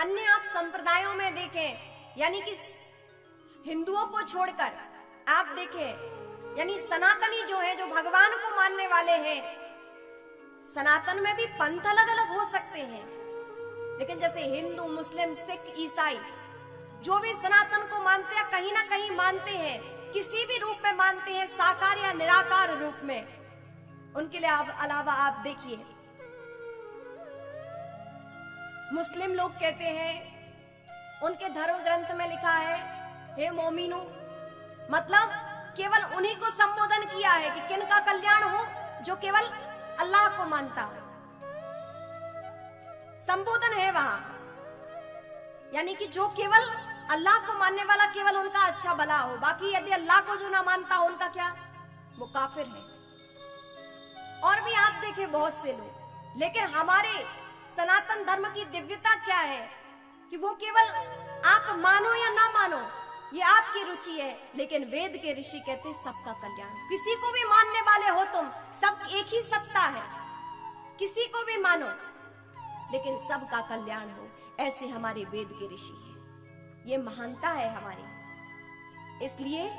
अन्य आप संप्रदायों में देखें, यानी कि हिंदुओं को छोड़कर आप देखें, यानी सनातनी जो है, जो भगवान को मानने वाले हैं, सनातन में भी पंथ अलग अलग हो सकते हैं, लेकिन जैसे हिंदू, मुस्लिम, सिख, ईसाई जो भी सनातन को मानते हैं, कहीं ना कहीं मानते हैं, किसी भी रूप में मानते हैं, साकार या निराकार रूप में। उनके लिए अलावा आप देखिए, मुस्लिम लोग कहते हैं, उनके धर्म ग्रंथ में लिखा है, हे मोमिनो, मतलब केवल उन्हीं को संबोधन किया है कि किन का कल्याण हो, जो केवल अल्लाह को मानता हो। संबोधन है वहां, यानी कि जो केवल अल्लाह को मानने वाला, केवल उनका अच्छा भला हो। बाकी यदि अल्लाह को जो ना मानता हो, उनका क्या, वो काफिर है। और भी आप देखें बहुत से लोग, लेकिन हमारे सनातन धर्म की दिव्यता क्या है कि वो केवल आप मानो या ना मानो, ये आपकी रुचि है, लेकिन वेद के ऋषि कहते हैं सबका कल्याण। किसी को भी मानने वाले हो तुम, सब एक ही सत्ता है, किसी को भी मानो लेकिन सबका कल्याण हो, ऐसे हमारे वेद के ऋषि हैं। ये महानता है हमारी। इसलिए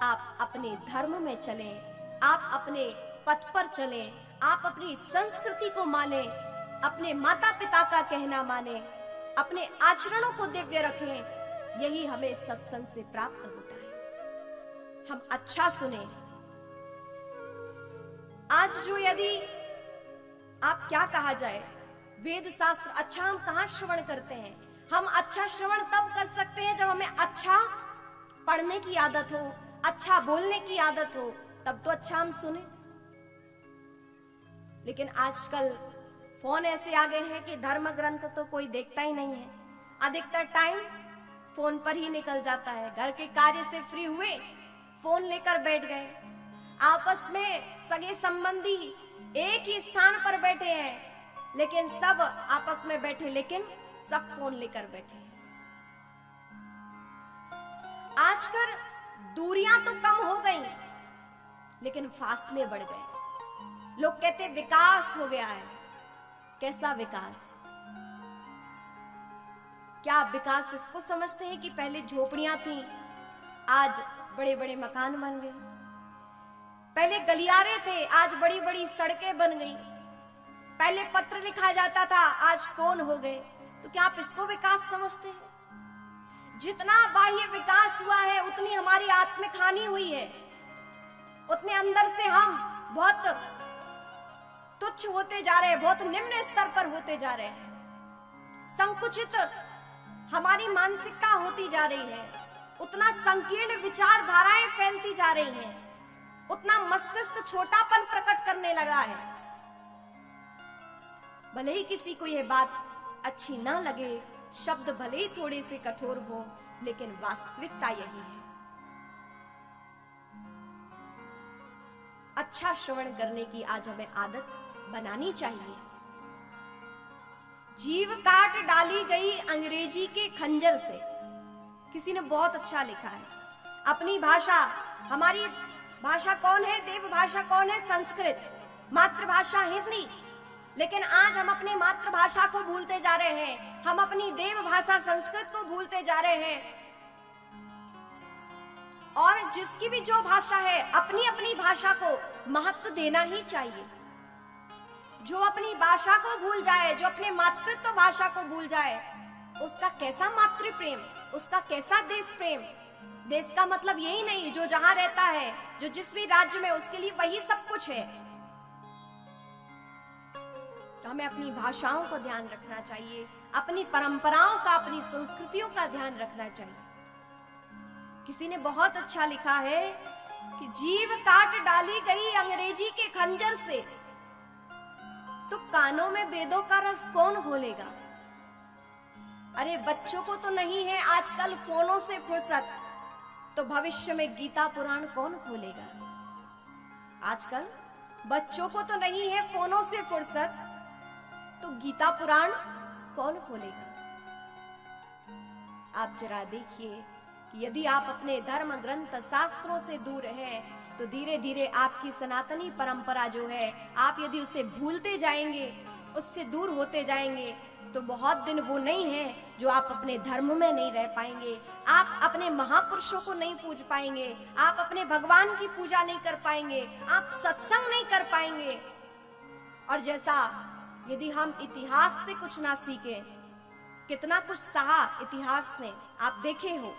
आप अपने धर्म में चलें, आप अपने पथ पर चलें, आप अपनी संस्कृति को माने, अपने माता पिता का कहना माने, अपने आचरणों को दिव्य रखें। यही हमें सत्संग से प्राप्त होता है। हम अच्छा सुने। आज जो यदि आप क्या कहा जाए, वेद शास्त्र अच्छा हम कहां श्रवण करते हैं? हम अच्छा श्रवण तब कर सकते हैं जब हमें अच्छा पढ़ने की आदत हो, अच्छा बोलने की आदत हो, तब तो अच्छा हम सुने। लेकिन आजकल फोन ऐसे आ गए हैं कि धर्म ग्रंथ तो कोई देखता ही नहीं है। अधिकतर टाइम फोन पर ही निकल जाता है। घर के कार्य से फ्री हुए, फोन लेकर बैठ गए। आपस में सगे संबंधी एक ही स्थान पर बैठे हैं, लेकिन सब आपस में बैठे, लेकिन सब फोन लेकर बैठे हैं। आजकल दूरियां तो कम हो गई, लेकिन फासले बढ़ गए। लोग कहते विकास हो गया है। कैसा विकास? क्या आप विकास इसको समझते हैं कि पहले झोपड़ियां थीं, आज बड़े बड़े मकान बन गए? पहले गलियारे थे, आज बड़ी बड़ी सड़कें बन गई। पहले पत्र लिखा जाता था, आज फोन हो गए। तो क्या आप इसको विकास समझते हैं? जितना बाह्य विकास हुआ है, उतनी हमारी आत्मिक हानि हुई है, उतने अंदर से हम बहुत तुच्छ होते जा रहे हैं, बहुत निम्न स्तर पर होते जा रहे हैं। संकुचित हमारी मानसिकता होती जा रही है, उतना संकीर्ण विचारधाराएं फैलती जा रही हैं, उतना मस्तिष्क छोटापन प्रकट करने लगा है। भले ही किसी को यह बात अच्छी ना लगे, शब्द भले ही थोड़े से कठोर हो, लेकिन वास्तविकता यही है। अच्छा श्रवण करने की आज हमें आदत बनानी चाहिए। जीव काट डाली गई अंग्रेजी के खंजर से, किसी ने बहुत अच्छा लिखा है। अपनी भाषा, हमारी भाषा कौन है? देव भाषा कौन है? संस्कृत। मातृभाषा हिंदी। लेकिन आज हम अपनी मातृभाषा को भूलते जा रहे हैं, हम अपनी देव भाषा संस्कृत को भूलते जा रहे हैं। और जिसकी भी जो भाषा है, अपनी अपनी भाषा को महत्व देना ही चाहिए। जो अपनी भाषा को भूल जाए, जो अपने मातृत्व भाषा को भूल जाए, उसका कैसा मातृ प्रेम, उसका कैसा देश प्रेम? देश का मतलब यही नहीं जो जहां रहता है, जो जिस भी राज्य में, उसके लिए वही सब कुछ है। तो हमें अपनी भाषाओं को ध्यान रखना चाहिए, अपनी परंपराओं का, अपनी संस्कृतियों का ध्यान रखना चाहिए। किसी ने बहुत अच्छा लिखा है कि जीव काट डाली गई अंग्रेजी के खंजर से, तो कानों में वेदों का रस कौन घोलेगा? अरे बच्चों को तो नहीं है आजकल फोनों से फुर्सत, तो भविष्य में गीता पुराण कौन खोलेगा? आजकल बच्चों को तो नहीं है फोनों से फुर्सत, तो गीता पुराण कौन खोलेगा? आप जरा देखिए कि यदि आप अपने धर्म ग्रंथ शास्त्रों से दूर हैं, तो धीरे धीरे आपकी सनातनी परंपरा जो है, आप यदि उसे भूलते जाएंगे, उससे दूर होते जाएंगे तो बहुत दिन वो नहीं है जो आप अपने धर्म में नहीं रह पाएंगे, आप अपने महापुरुषों को नहीं पूज पाएंगे, आप अपने भगवान की पूजा नहीं कर पाएंगे, आप सत्संग नहीं कर पाएंगे। और जैसा यदि हम इतिहास से कुछ ना सीखें, कितना कुछ सहा इतिहास ने, आप देखे हो